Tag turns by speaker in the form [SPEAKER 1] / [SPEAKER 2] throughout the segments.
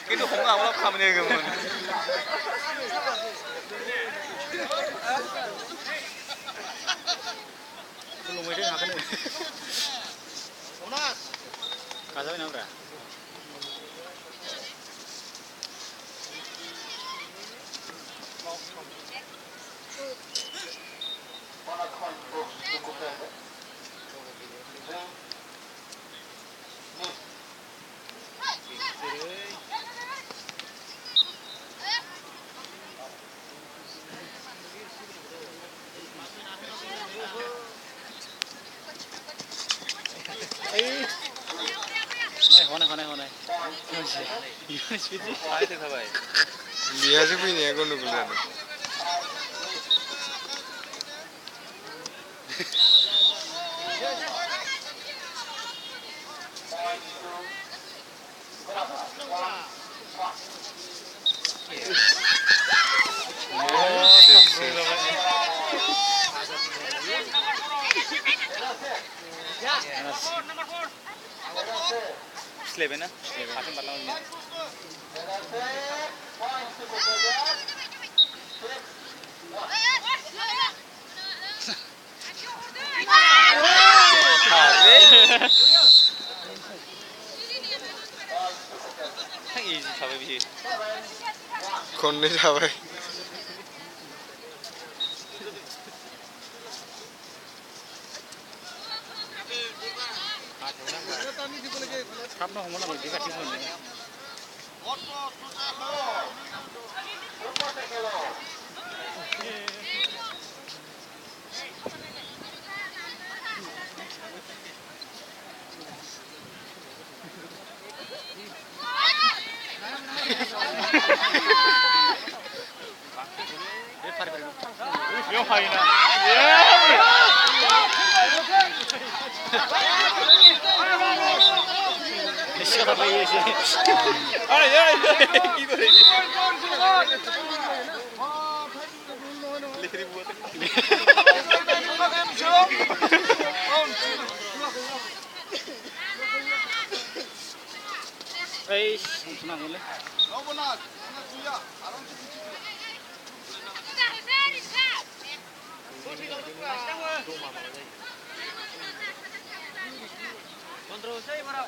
[SPEAKER 1] কিন্তু红啊，我看不那个嘛。belum ada nggak kena. Kasih nama berapa? Honai. Dia sih punya aku nunggu ada. Slip na? Ating balon niya. Easy sabi bihi. Konne sabi. Kamu mau mana lagi kasih pun ni. Yung high na. Siapa ini sih? Ada, gitu deh. Listrik buat. Senang boleh. Kontrol saya marah.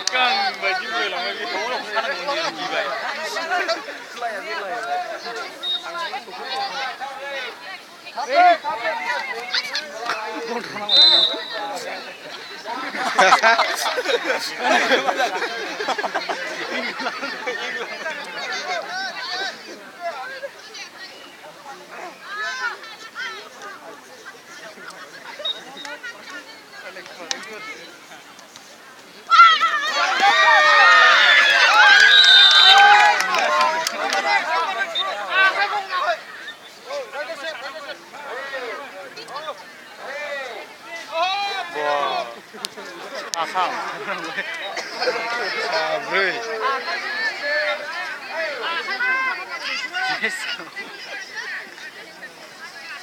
[SPEAKER 1] Kang baju boleh lama lagi. Kamu sekarang mau jadi baik. Asal. Sabre.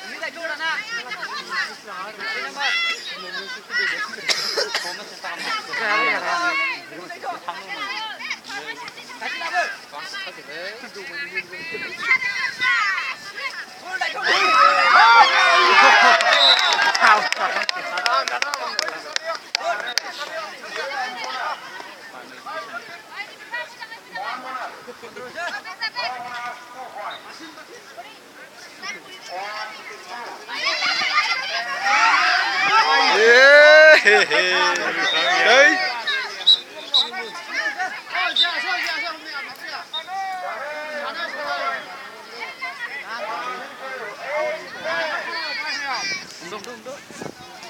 [SPEAKER 1] Ini lagi orang nak.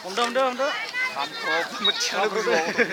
[SPEAKER 1] Om
[SPEAKER 2] Không, không, mình chưa được rồi.